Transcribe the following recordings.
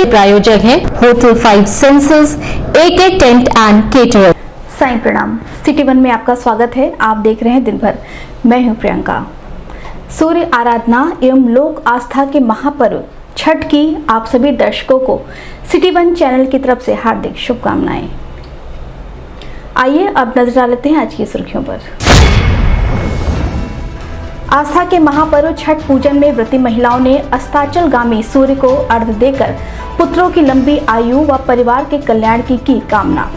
प्रायोजक हैं hotel 5 senses, AK tent and caterer. Sai प्रणाम। सिटी वन में आपका स्वागत है। आप देख रहे हैं दिन भर। मैं हूं प्रियंका। सूर्य आराधना एवं लोक आस्था के महापर्व छठ की आप सभी दर्शकों को सिटी वन चैनल की तरफ से हार्दिक शुभकामनाएं। आइए अब नजर डालते हैं आज की सुर्खियों पर। आस्था के महापर्व छठ पूजन में व्रती महिलाओं ने अस्ताचलगामी सूर्य को अर्घ्य देकर पुत्रों की लंबी आयु व परिवार के कल्याण की कामना।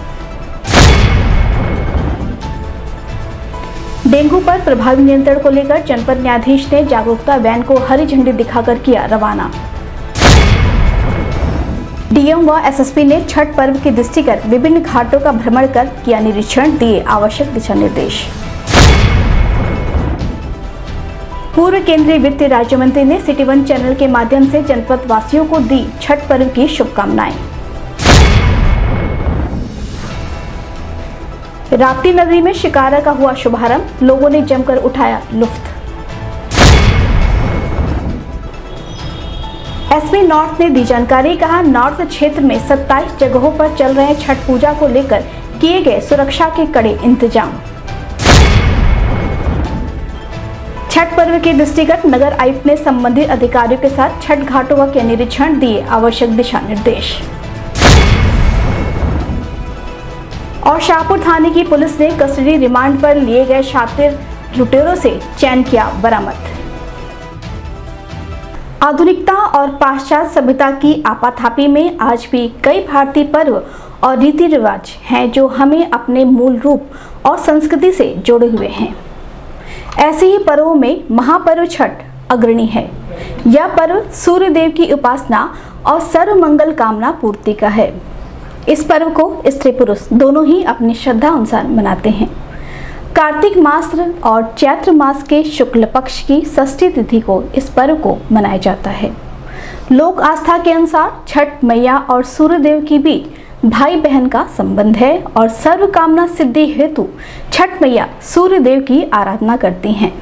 डेंगू पर प्रभावी नियंत्रण को लेकर जनपद न्यायाधीश ने जागरूकता वैन को हरी झंडी दिखाकर किया रवाना। डीएम व एसएसपी ने छठ पर्व के दृष्टिगत विभिन्न घाटों का भ्रमण कर किया निरीक्षण, दिए आवश्यक दिशा निर्देश। पूर्व केंद्रीय वित्त राज्य मंत्री ने सिटी वन चैनल के माध्यम से जनपद वासियों को दी छठ पर्व की शुभकामनाएं। राप्ती नगरी में शिकारा का हुआ शुभारंभ, लोगों ने जमकर उठाया लुत्फ। एसपी नॉर्थ ने दी जानकारी, कहा नॉर्थ क्षेत्र में 27 जगहों पर चल रहे छठ पूजा को लेकर किए गए सुरक्षा के कड़े इंतजाम। छठ पर्व के दृष्टिगत नगर आयुक्त ने संबंधित अधिकारियों के साथ छठ घाटों का किया निरीक्षण, दिए आवश्यक दिशा निर्देश। और शाहपुर थाने की पुलिस ने कस्टडी रिमांड पर लिए गए शातिर लुटेरों से चैन किया बरामद। आधुनिकता और पाश्चात्य सभ्यता की आपाधापी में आज भी कई भारतीय पर्व और रीति रिवाज हैं जो हमें अपने मूल रूप और संस्कृति से जोड़े हुए हैं। ऐसे ही पर्वों में महापर्व छठ अग्रणी है। यह पर्व सूर्य देव की उपासना और सर्व मंगल कामना पूर्ति का है। इस पर्व को स्त्री पुरुष दोनों ही अपनी श्रद्धा अनुसार मनाते हैं। कार्तिक मास और चैत्र मास के शुक्ल पक्ष की षष्ठी तिथि को इस पर्व को मनाया जाता है। लोक आस्था के अनुसार छठ मैया और सूर्य देव के बीच भाई बहन का संबंध है और सर्व कामना सिद्धि हेतु छठ मैया सूर्य देव की आराधना करती हैं।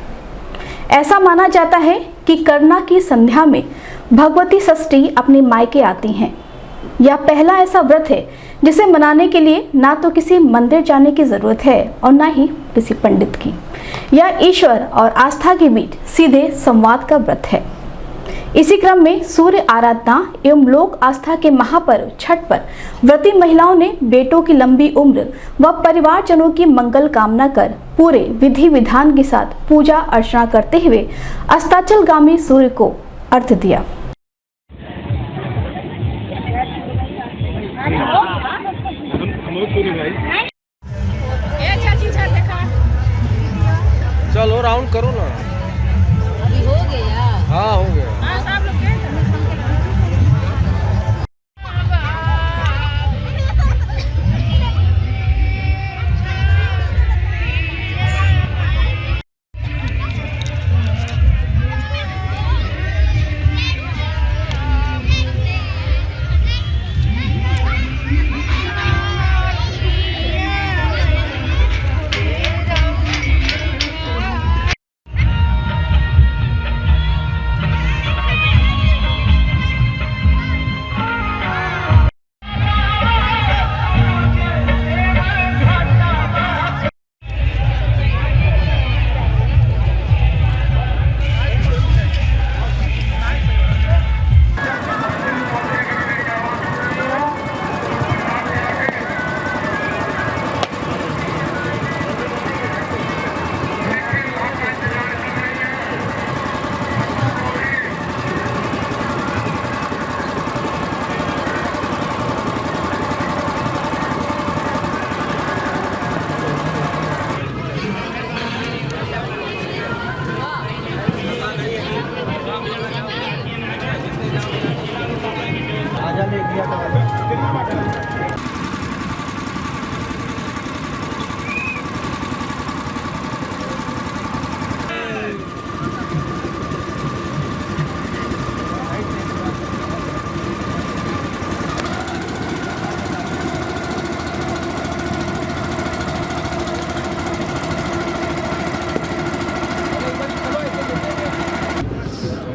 ऐसा माना जाता है कि करना की संध्या में भगवती षष्ठी अपने मायके आती हैं। यह पहला ऐसा व्रत है जिसे मनाने के लिए ना तो किसी मंदिर जाने की जरूरत है और ना ही किसी पंडित की। यह ईश्वर और आस्था के बीच सीधे संवाद का व्रत है। इसी क्रम में सूर्य आराधना एवं लोक आस्था के महापर्व छठ पर व्रती महिलाओं ने बेटों की लंबी उम्र व परिवारजनों की मंगल कामना कर पूरे विधि विधान के साथ पूजा अर्चना करते हुए अस्ताचलगामी सूर्य को अर्घ्य दिया। चलो राउंड करो ना। अभी हो गया। हाँ हो गया।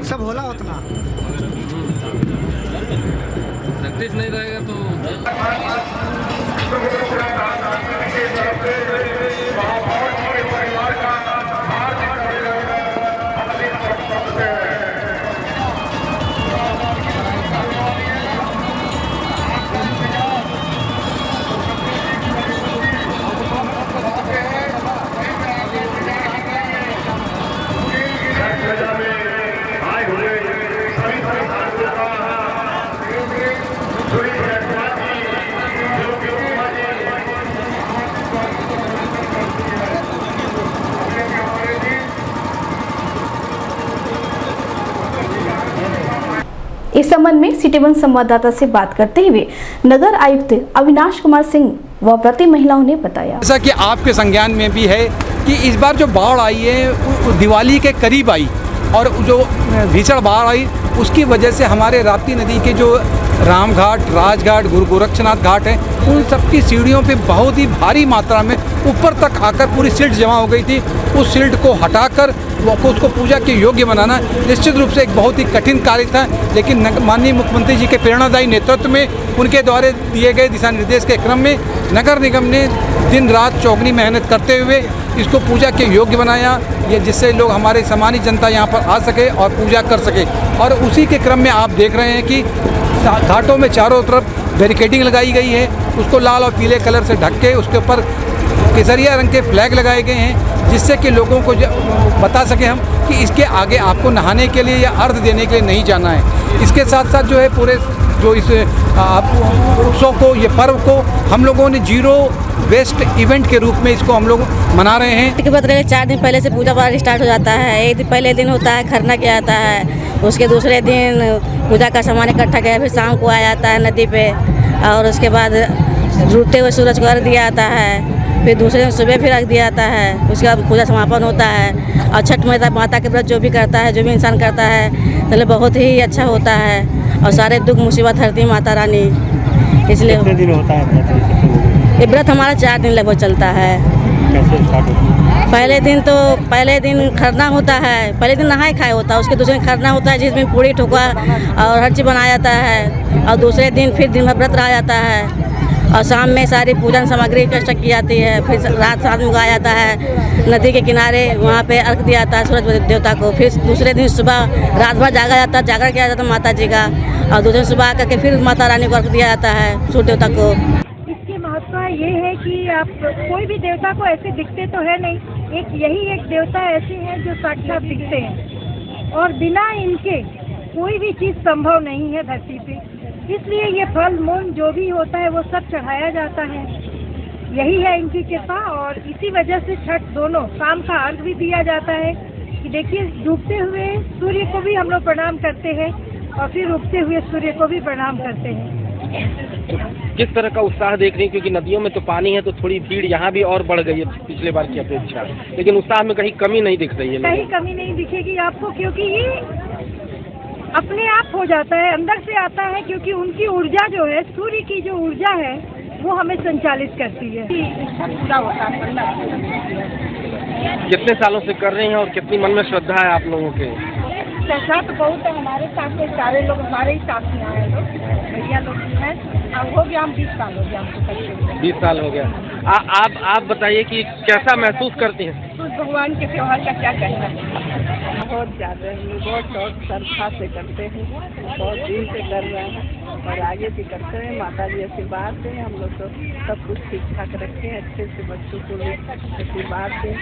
सब होला उतना। प्रैक्टिस नहीं रहेगा तो इस संबंध में सिटी वन संवाददाता से बात करते हुए नगर आयुक्त अविनाश कुमार सिंह व व्रती महिलाओं ने बताया। जैसा कि आपके संज्ञान में भी है कि इस बार जो बाढ़ आई है वो दिवाली के करीब आई और जो भीषण बाढ़ आई उसकी वजह से हमारे राप्ती नदी के जो रामघाट, राजघाट, गुरु गोरक्षनाथ घाट हैं उन सब की सीढ़ियों पे बहुत ही भारी मात्रा में ऊपर तक आकर पूरी सिल्ट जमा हो गई थी। उस सिल्ट को हटाकर उसको पूजा के योग्य बनाना निश्चित रूप से एक बहुत ही कठिन कार्य था, लेकिन माननीय मुख्यमंत्री जी के प्रेरणादायी नेतृत्व में उनके द्वारा दिए गए दिशा निर्देश के क्रम में नगर निगम ने दिन रात चौगनी मेहनत करते हुए इसको पूजा के योग्य बनाया, ये जिससे लोग हमारे सामान्य जनता यहाँ पर आ सके और पूजा कर सके। और उसी के क्रम में आप देख रहे हैं कि घाटों में चारों तरफ बैरिकेडिंग लगाई गई है, उसको लाल और पीले कलर से ढक के उसके ऊपर केसरिया रंग के फ्लैग लगाए गए हैं, जिससे कि लोगों को बता सकें हम कि इसके आगे आपको नहाने के लिए या अर्घ देने के लिए नहीं जाना है। इसके साथ साथ जो है पूरे जो इस उत्सव को, ये पर्व को हम लोगों ने जीरो वेस्ट इवेंट के रूप में इसको हम लोग मना रहे हैं। के बाद 4 दिन पहले से पूजा पाठ स्टार्ट हो जाता है। एक दिन पहले दिन होता है खरना किया जाता है, उसके दूसरे दिन पूजा का सामान इकट्ठा किया, फिर शाम को आया जाता है नदी पे और उसके बाद डूबते हुए सूरज को अर्घ दिया जाता है, फिर दूसरे दिन सुबह फिर अर्घ दिया जाता है, उसके बाद पूजा समापन होता है। और छठ माता के व्रत जो भी करता है, जो भी इंसान करता है, मतलब बहुत ही अच्छा होता है और सारे दुख मुसीबत हरती है माता रानी। इसलिए कितने दिन होता है ये व्रत हमारा 4 दिन लगभग चलता है। कैसे स्टार्ट होता है? पहले दिन खरना होता है, पहले दिन नहाए खाए होता है, उसके दूसरे दिन खरना होता है जिसमें पूड़ी ठोका और हर चीज़ बनाया जाता है, और दूसरे दिन फिर दिन भर व्रत रहा जाता है और शाम में सारी पूजन सामग्री इकट्ठा की जाती है। फिर रात में उगाया जाता है नदी के किनारे, वहाँ पे अर्घ दिया जाता है सूरज देवता को। फिर दूसरे दिन सुबह रात भर जागा जाता है, जागरण किया जाता है माता जी का, और दूसरे दिन सुबह करके फिर माता रानी को अर्घ दिया जाता है सूर्य देवता को। इसकी महत्व ये है कि आप कोई भी देवता को ऐसे दिखते तो है नहीं, एक देवता ऐसे हैं जो साक्षात दिखते हैं और बिना इनके कोई भी चीज़ संभव नहीं है धरती पे। इसलिए ये फल मूल जो भी होता है वो सब चढ़ाया जाता है, यही है इनकी कृपा। और इसी वजह से छठ दोनों शाम का अर्घ भी दिया जाता है कि देखिए डूबते हुए सूर्य को भी हम लोग प्रणाम करते हैं और फिर उगते हुए सूर्य को भी प्रणाम करते हैं। किस तरह का उत्साह देख रही हैं, क्योंकि नदियों में तो पानी है तो थोड़ी भीड़ यहाँ भी और बढ़ गई है पिछले बार की अपेक्षा, लेकिन उत्साह में कहीं कमी नहीं दिख रही है। कहीं कमी नहीं दिखेगी आपको, क्योंकि ये अपने आप हो जाता है, अंदर से आता है, क्योंकि उनकी ऊर्जा जो है, सूर्य की जो ऊर्जा है वो हमें संचालित करती है। पूरा होता है। कितने सालों से कर रहे हैं और कितनी मन में श्रद्धा है आप लोगों के? श्रद्धा तो बहुत है हमारे साथ में, सारे लोग हमारे ही साथ में आए लोग, भैया लोग भी हैं। अब हो गया, हम 20 साल हो गया हमको करते। 20 साल हो गया। आप बताइए कि कैसा महसूस करती हैं? तो भगवान के त्योहार का क्या कहना है? बहुत ज़्यादा हम लोग बहुत श्रद्धा से करते हैं, बहुत दिन से कर रहे हैं और आगे भी करते हैं। माता जी आशीर्वाद दें, हम लोग तो सब कुछ ठीक ठाक रखें, अच्छे से बच्चों को भी आशीर्वाद दें।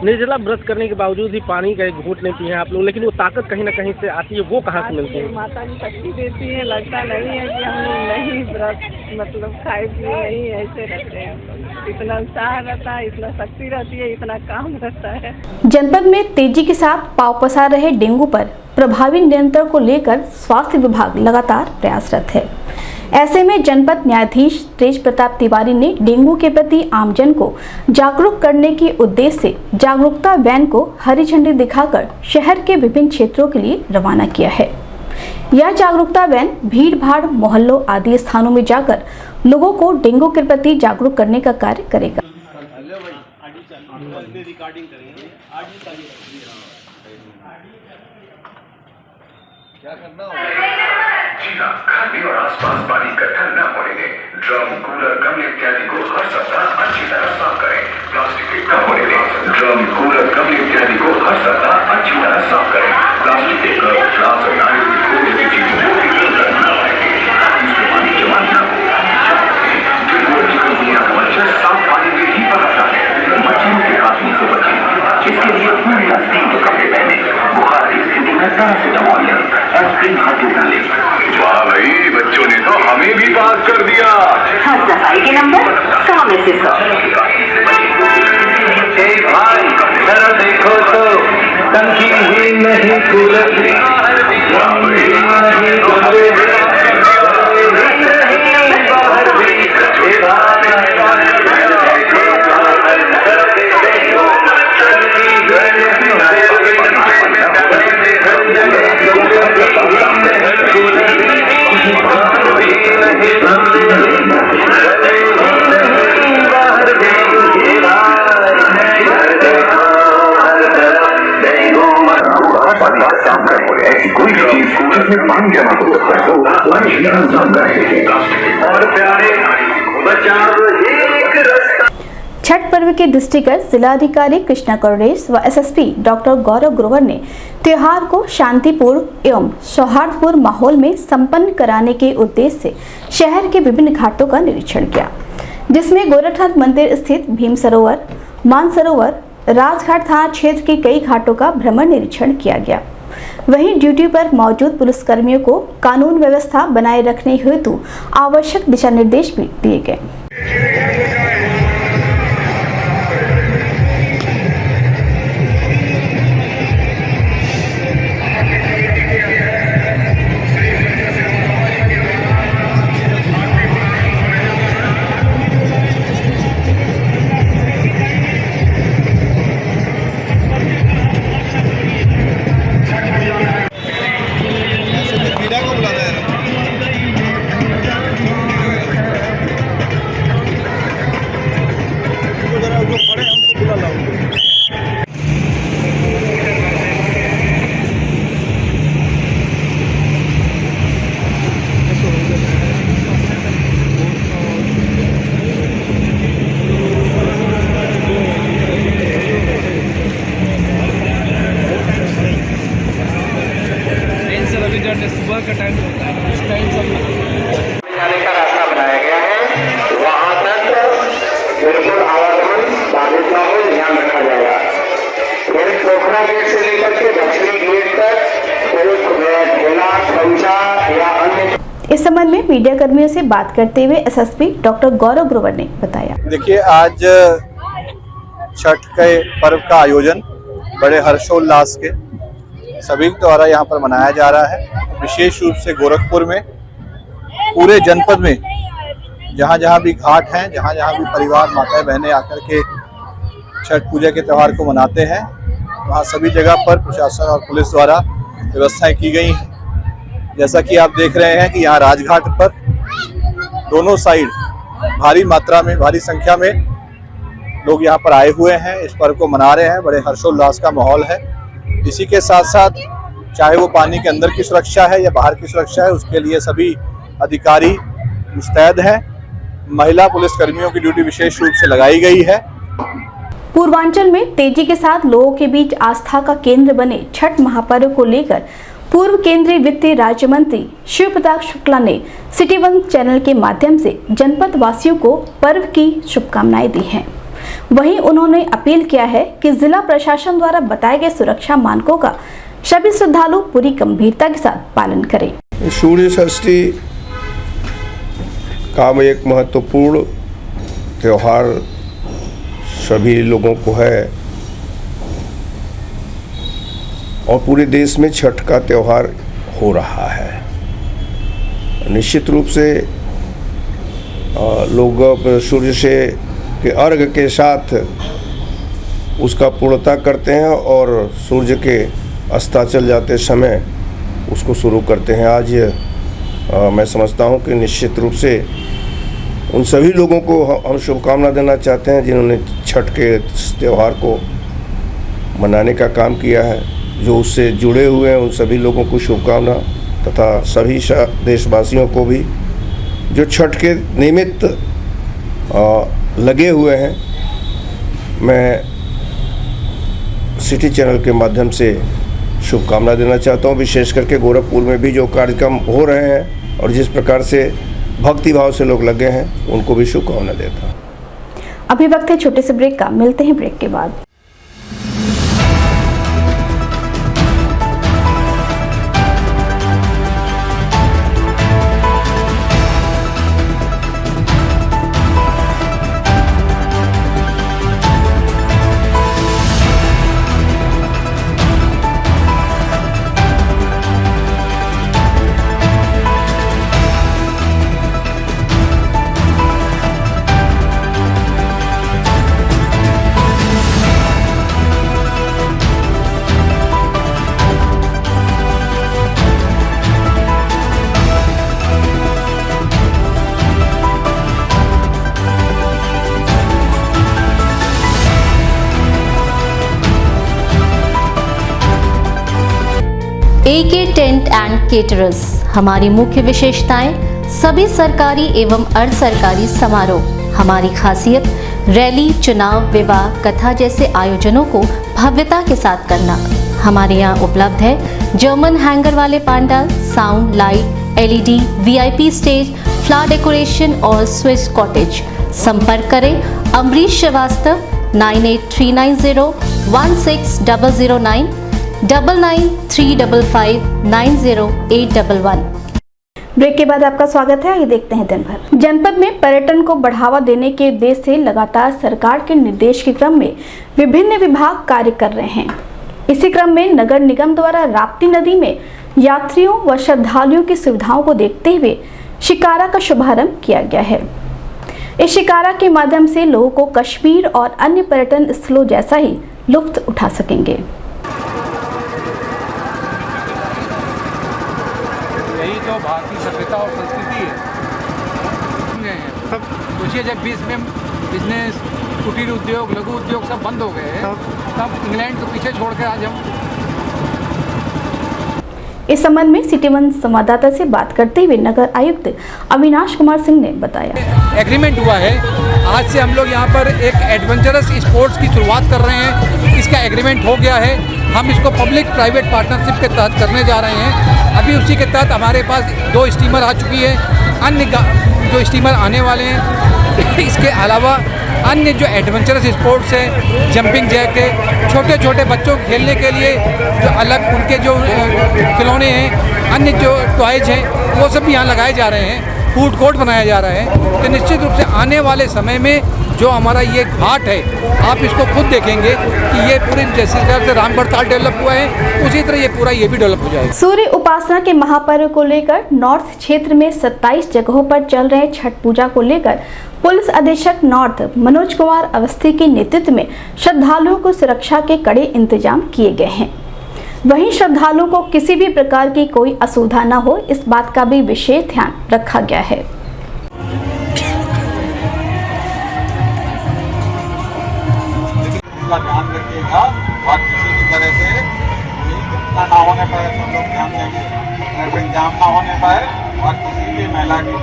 निर्जला व्रत करने के बावजूद भी पानी का एक घूंट नहीं पिए हैं आप लोग, लेकिन वो ताकत कहीं ना कहीं से आती है, वो कहाँ से मिलती है? माता जी शक्ति देती है, लगता नहीं है कि हम लोग नहीं व्रत मतलब खाए पिए नहीं, ऐसे रहते हैं। इतना उत्साह रहता है, इतना शक्ति रहती है, इतना काम रहता है। जनपद में तेजी के साथ पांव पसार रहे डेंगू पर प्रभावी नियंत्रण को लेकर स्वास्थ्य विभाग लगातार प्रयासरत है। ऐसे में जनपद न्यायाधीश तेज प्रताप तिवारी ने डेंगू के प्रति आमजन को जागरूक करने के उद्देश्य से जागरूकता वैन को हरी झंडी दिखाकर शहर के विभिन्न क्षेत्रों के लिए रवाना किया है। यह जागरूकता वैन भीड़ भाड़ मोहल्लों आदि स्थानों में जाकर लोगों को डेंगू के प्रति जागरूक करने का कार्य करेगा। क्या करना होगा? जी हाँ, घर में और आसपास पानी इकट्ठा न होने दें। ड्रम, कूलर, गमले इत्यादि को हर सप्ताह अच्छी तरह साफ करें। प्लास्टिक के कप होने दें। ड्रम, कूलर, गमले इत्यादि को हर सप्ताह अच्छी तरह साफ करें। प्लास्टिक के कप, ग्लास और नारियल की खोल जैसी चीजों को इकट्ठा न रखें ताकि उसमें पानी जमा न हो। डेंगू और चिकनगुनिया का मच्छर साफ पानी में ही पनपता है। मच्छरों के काटने से बचें। इसके लिए पूरी आस्तीन के कपड़े पहने। बुखार की स्थिति में पैरासीटामोल या एस्प्रिन हाइड्रोजन लें। वाह भाई, बच्चों ने तो हमें भी पास कर दिया। हाँ, सफाई के नंबर 100 में से 100। भाई जरा देखो तो टंकी ही नहीं कूलर कोई चीज जिसमें पानी जमा हो और प्यारे बचाव एक रास्ता। छठ पर्व के दृष्टिगत जिलाधिकारी कृष्णा करुणेश व एसएसपी डॉक्टर गौरव ग्रोवर ने त्योहार को शांतिपूर्ण एवं सौहार्दपूर्ण माहौल में संपन्न कराने के उद्देश्य से शहर के विभिन्न घाटों का निरीक्षण किया, जिसमें गोरखनाथ मंदिर स्थित भीम सरोवर, मानसरोवर, राजघाट थाना क्षेत्र के कई घाटों का भ्रमण निरीक्षण किया गया। वहीं ड्यूटी पर मौजूद पुलिसकर्मियों को कानून व्यवस्था बनाए रखने हेतु आवश्यक दिशा निर्देश भी दिए गए। सुबह का टाइम होता है, उस टाइम सब जाने का रास्ता बनाया गया है। वहाँ तक बिल्कुल आवागमन बाधित न हो, ध्यान रखा जाएगा। फिर पोखरा गेट से लेकर के दक्षिणी गेट तक कोई ठेला, खंचा या अन्य। इस संबंध में मीडिया कर्मियों से बात करते हुए एसएसपी डॉक्टर गौरव ग्रोवर ने बताया। देखिए, आज छठ के पर्व का आयोजन बड़े हर्षोल्लास के सभी द्वारा यहाँ पर मनाया जा रहा है। विशेष रूप से गोरखपुर में पूरे जनपद में जहाँ जहाँ भी घाट हैं, जहाँ जहाँ भी परिवार माताएं बहनें आकर के छठ पूजा के त्यौहार को मनाते हैं, वहाँ सभी जगह पर प्रशासन और पुलिस द्वारा व्यवस्थाएं की गई हैं। जैसा कि आप देख रहे हैं कि यहाँ राजघाट पर दोनों साइड भारी मात्रा में, भारी संख्या में लोग यहाँ पर आए हुए हैं, इस पर्व को मना रहे हैं। बड़े हर्षोल्लास का माहौल है। इसी के साथ साथ चाहे वो पानी के अंदर की सुरक्षा है या बाहर की सुरक्षा है, उसके लिए सभी अधिकारी मुस्तैद हैं। महिला पुलिस कर्मियों की ड्यूटी विशेष रूप से लगाई गई है। पूर्वांचल में तेजी के साथ लोगों के बीच आस्था का केंद्र बने छठ महापर्व को लेकर पूर्व केंद्रीय वित्त राज्य मंत्री शिव प्रताप शुक्ला ने सिटी वन चैनल के माध्यम से जनपद वासियों को पर्व की शुभकामनाएं दी हैं। वहीं उन्होंने अपील किया है कि जिला प्रशासन द्वारा बताए गए सुरक्षा मानकों का सभी श्रद्धालु पूरी गंभीरता के साथ पालन करें। सूर्य षष्ठी का एक महत्वपूर्ण त्यौहार सभी लोगों को है और पूरे देश में छठ का त्यौहार हो रहा है। निश्चित रूप से लोग सूर्य से के अर्घ के साथ उसका पूर्णता करते हैं और सूर्य के अस्ताचल जाते समय उसको शुरू करते हैं। आज मैं समझता हूं कि निश्चित रूप से उन सभी लोगों को हम शुभकामना देना चाहते हैं जिन्होंने छठ के त्यौहार को मनाने का काम किया है। जो उससे जुड़े हुए हैं उन सभी लोगों को शुभकामना तथा सभी देशवासियों को भी जो छठ के निमित्त लगे हुए हैं, मैं सिटी चैनल के माध्यम से शुभकामना देना चाहता हूँ। विशेष करके गोरखपुर में भी जो कार्यक्रम हो रहे हैं और जिस प्रकार से भक्ति भाव से लोग लगे हैं, उनको भी शुभकामना देता हूँ। अभी वक्त है छोटे से ब्रेक का, मिलते हैं ब्रेक के बाद। AK tent and caterers. हमारी मुख्य विशेषताएं सभी सरकारी एवं अर्ध सरकारी समारोह। हमारी खासियत रैली, चुनाव, विवाह, कथा जैसे आयोजनों को भव्यता के साथ करना। हमारे यहाँ उपलब्ध है जर्मन हैंगर वाले pandal, sound, light, LED, VIP stage, flower decoration और स्विस कॉटेज। संपर्क करें अमरीश श्रीवास्तव 9839016009 9935590811। ब्रेक के बाद आपका स्वागत है। आइए देखते हैं दिन भर। जनपद में पर्यटन को बढ़ावा देने के उद्देश्य से लगातार सरकार के निर्देश के क्रम में विभिन्न विभाग कार्य कर रहे हैं। इसी क्रम में नगर निगम द्वारा राप्ती नदी में यात्रियों व श्रद्धालुओं की सुविधाओं को देखते हुए शिकारा का शुभारंभ किया गया है। इस शिकारा के माध्यम से लोगों को कश्मीर और अन्य पर्यटन स्थलों जैसा ही लुत्फ उठा सकेंगे। यही तो भारतीय सभ्यता और संस्कृति है। सब सोचिए, जब बीच में बिजनेस, कुटीर उद्योग, लघु उद्योग सब बंद हो गए, तब इंग्लैंड को पीछे छोड़कर आज हम। इस संबंध में सिटी वन संवाददाता से बात करते हुए नगर आयुक्त अविनाश कुमार सिंह ने बताया, एग्रीमेंट हुआ है। आज से हम लोग यहाँ पर एक एडवेंचरस स्पोर्ट्स की शुरुआत कर रहे हैं। इसका एग्रीमेंट हो गया है। हम इसको पब्लिक प्राइवेट पार्टनरशिप के तहत करने जा रहे हैं। अभी उसी के तहत हमारे पास 2 स्टीमर आ चुकी है, अन्य जो स्टीमर आने वाले हैं। इसके अलावा अन्य जो एडवेंचरस स्पोर्ट्स है, जंपिंग जैक है, छोटे छोटे बच्चों को खेलने के लिए जो अलग उनके जो खिलौने हैं, अन्य जो टॉयज हैं, वो सब भी यहाँ लगाए जा रहे हैं। फूड कोर्ट बनाया जा रहा है। तो निश्चित रूप से आने वाले समय में जो हमारा ये घाट है, आप इसको खुद देखेंगे कि ये पूरी जैसे तरह से रामगढ़ ताल डेवलप हुआ है, उसी तरह ये पूरा ये भी डेवलप हो जाएगा। सूर्य उपासना के महापर्व को लेकर नॉर्थ क्षेत्र में 27 जगहों पर चल रहे छठ पूजा को लेकर पुलिस अधीक्षक नॉर्थ मनोज कुमार अवस्थी के नेतृत्व में श्रद्धालुओं को सुरक्षा के कड़े इंतजाम किए गए हैं। वहीं श्रद्धालुओं को किसी भी प्रकार की कोई असुविधा न हो, इस बात का भी विशेष ध्यान रखा गया है। ध्यान रखिएगा और किसी भी तरह से घटना ना होने पाए, सब लोग ध्यान देंगे, ट्रैफिक जाम ना होने पाए और किसी भी महिला की।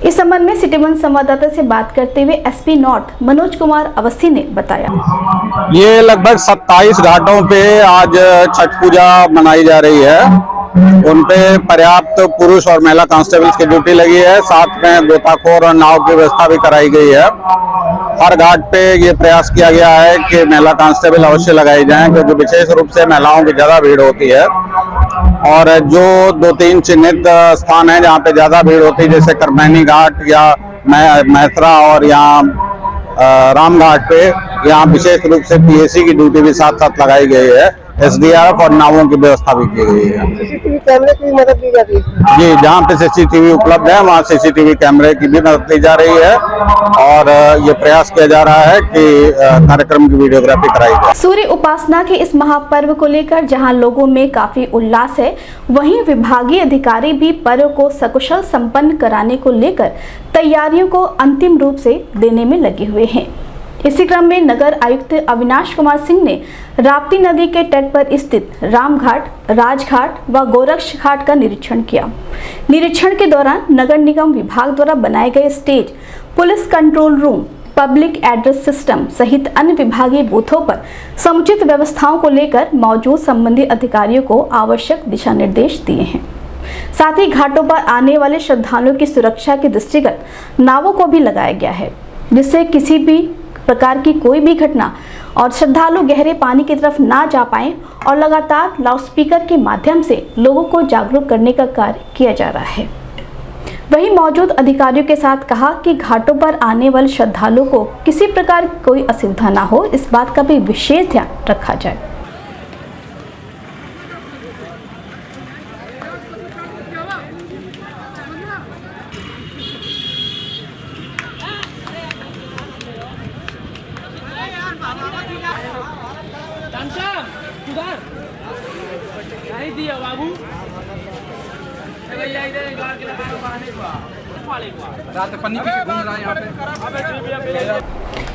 इस संबंध में सिटी वन संवाददाता से बात करते हुए SP नॉर्थ मनोज कुमार अवस्थी ने बताया, ये लगभग 27 घाटों पे आज छठ पूजा मनाई जा रही है। उन पे पर्याप्त पुरुष और महिला कांस्टेबल्स की ड्यूटी लगी है। साथ में गोताखोर और नाव की व्यवस्था भी कराई गई है। हर घाट पे ये प्रयास किया गया है कि महिला कांस्टेबल अवश्य लगाई जाएं, क्योंकि विशेष रूप से महिलाओं की ज्यादा भीड़ होती है। और जो 2-3 चिन्हित स्थान है जहाँ पे ज्यादा भीड़ होती है, जैसे करमैनी घाट या मैथरा और यहाँ राम घाट पे, यहाँ विशेष रूप से PSC की ड्यूटी भी साथ साथ लगाई गई है। SDRF और नावों की व्यवस्था भी की गई है। CCTV कैमरे की मदद ली जाती है जी, जहाँ पे CCTV उपलब्ध है वहाँ CCTV कैमरे की भी मदद ली जा रही है और ये प्रयास किया जा रहा है कि कार्यक्रम की वीडियोग्राफी कराई जाए। सूर्य उपासना के इस महापर्व को लेकर जहां लोगों में काफी उल्लास है, वहीं विभागीय अधिकारी भी पर्व को सकुशल संपन्न कराने को लेकर तैयारियों को अंतिम रूप से देने में लगे हुए हैं। इसी क्रम में नगर आयुक्त अविनाश कुमार सिंह ने राप्ती नदी के तट पर स्थित रामघाट, राजघाट व गोरक्ष घाट का निरीक्षण किया। निरीक्षण के दौरान नगर निगम विभाग द्वारा बनाए गए stage, police control room, public address system सहित अन्य विभागीय बूथों पर समुचित व्यवस्थाओं को लेकर मौजूद संबंधित अधिकारियों को आवश्यक दिशा निर्देश दिए हैं। साथ ही घाटों पर आने वाले श्रद्धालुओं की सुरक्षा के दृष्टिगत नावों को भी लगाया गया है, जिससे किसी भी प्रकार की कोई भी घटना और श्रद्धालु गहरे पानी की तरफ ना जा पाएं और लगातार लाउडस्पीकर के माध्यम से लोगों को जागरूक करने का कार्य किया जा रहा है। वहीं मौजूद अधिकारियों के साथ कहा कि घाटों पर आने वाले श्रद्धालुओं को किसी प्रकार की कोई असुविधा ना हो, इस बात का भी विशेष ध्यान रखा जाए।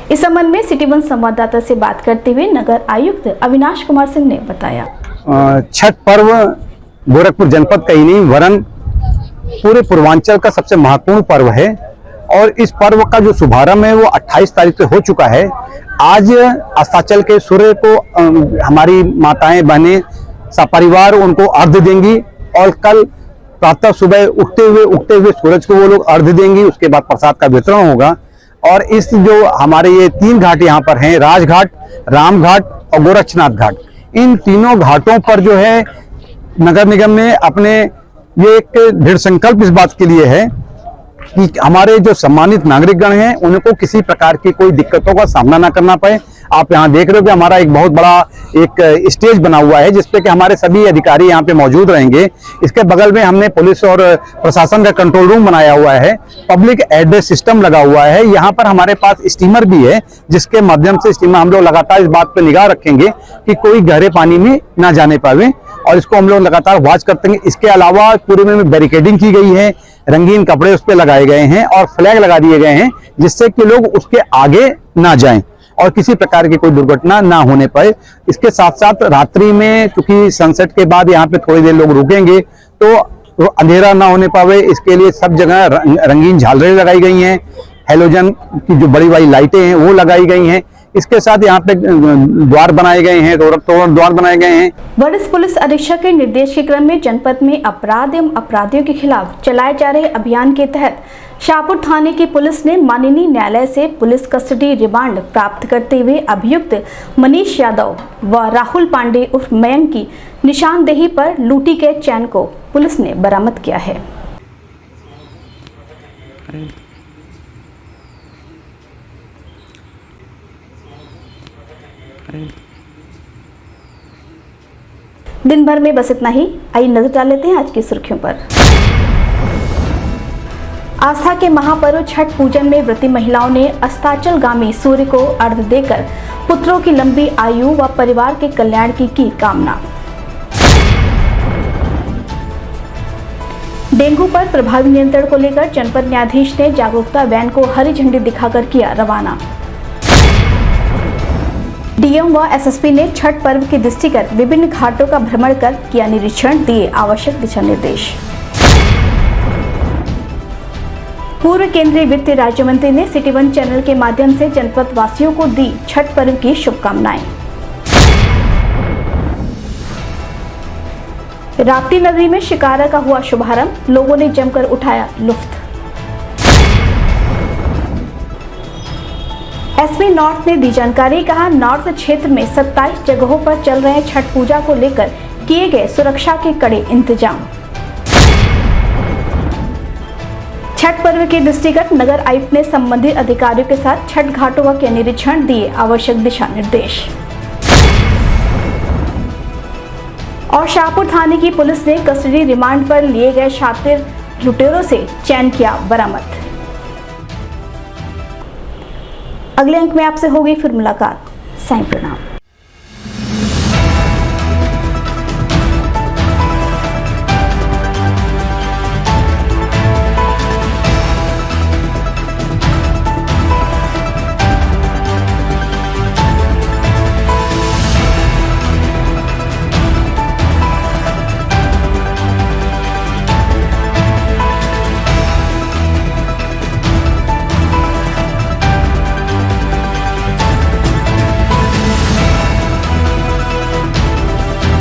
इस संबंध में सिटी वन संवाददाता से बात करते हुए नगर आयुक्त अविनाश कुमार सिंह ने बताया, छठ पर्व गोरखपुर जनपद का ही नहीं वरन पूरे पूर्वांचल का सबसे महत्वपूर्ण पर्व है और इस पर्व का जो शुभारंभ है वो 28 तारीख से हो चुका है। आज अस्ताचल के सूर्य को हमारी माताएं बहनें सपरिवार उनको अर्घ्य देंगी और कल प्रातः सुबह उगते हुए सूरज को वो लोग अर्घ्य देंगी। उसके बाद प्रसाद का वितरण होगा और इस जो हमारे ये 3 घाट यहाँ पर हैं, राजघाट, रामघाट और गोरक्षनाथ घाट, इन तीनों घाटों पर जो है नगर निगम ने अपने ये एक दृढ़ संकल्प इस बात के लिए है कि हमारे जो सम्मानित नागरिकगण हैं उनको किसी प्रकार की कोई दिक्कतों का सामना ना करना पड़े। आप यहाँ देख रहे हो कि हमारा एक बहुत बड़ा एक स्टेज बना हुआ है जिसपे कि हमारे सभी अधिकारी यहाँ पे मौजूद रहेंगे। इसके बगल में हमने पुलिस और प्रशासन का कंट्रोल रूम बनाया हुआ है, पब्लिक एड्रेस सिस्टम लगा हुआ है। यहाँ पर हमारे पास स्टीमर भी है जिसके माध्यम से स्टीमर हम लोग लगातार इस बात पे निगाह रखेंगे कि कोई गहरे पानी में ना जाने पावे और इसको हम लोग लगातार वॉच करते हैं। इसके अलावा पूरे में बैरिकेडिंग की गई है, रंगीन कपड़े उस पर लगाए गए हैं और फ्लैग लगा दिए गए हैं जिससे कि लोग उसके आगे ना जाएं और किसी प्रकार की कोई दुर्घटना ना होने पाए। इसके साथ साथ रात्रि में चूंकि सनसेट के बाद यहाँ पे थोड़ी देर लोग रुकेंगे तो अंधेरा ना होने पावे, इसके लिए सब जगह रंगीन झालरें लगाई गई हैं, हेलोजन की जो बड़ी बड़ी लाइटें हैं वो लगाई गई हैं। इसके साथ यहाँ पे द्वार बनाए गए हैं, तोरण द्वार बनाए गए हैं। वरिष्ठ पुलिस अधीक्षक के निर्देश के क्रम में जनपद में अपराध एवं अपराधियों के खिलाफ चलाए जा रहे अभियान के तहत शाहपुर थाने की पुलिस ने माननीय न्यायालय से पुलिस कस्टडी रिमांड प्राप्त करते हुए अभियुक्त मनीष यादव व राहुल पांडे उर्फ मयंक की निशानदेही पर लूटी के चैन को पुलिस ने बरामद किया है। दिन भर में बस इतना ही। आइए नजर डाल लेते हैं आज की सुर्खियों पर। आस्था के महापर्व छठ पूजन में व्रती महिलाओं ने अस्ताचलगामी सूर्य को अर्घ्य देकर पुत्रों की लंबी आयु व परिवार के कल्याण की कामना। डेंगू पर प्रभावी नियंत्रण को लेकर जनपद न्यायाधीश ने जागरूकता वैन को हरी झंडी दिखाकर किया रवाना। डीएम व एसएसपी ने छठ पर्व के दृष्टिगत विभिन्न घाटों का भ्रमण कर किया निरीक्षण, दिए आवश्यक दिशा निर्देश। पूर्व केंद्रीय वित्त राज्य मंत्री ने सिटी वन चैनल के माध्यम से जनपद वासियों को दी छठ पर्व की शुभकामनाएं। राप्ती नदी में शिकारा का हुआ शुभारंभ, लोगों ने जमकर उठाया लुत्फ। एसपी नॉर्थ ने दी जानकारी, कहा नॉर्थ क्षेत्र में 27 जगहों पर चल रहे छठ पूजा को लेकर किए गए सुरक्षा के कड़े इंतजाम। छठ पर्व के दृष्टिगत नगर आयुक्त ने संबंधित अधिकारियों के साथ छठ घाटों का किया निरीक्षण, दिए आवश्यक दिशा निर्देश। और शाहपुर थाने की पुलिस ने कस्टडी रिमांड पर लिए गए शातिर लुटेरों से चैन किया बरामद। अगले अंक में आपसे होगी फिर मुलाकात। साईं प्रणाम।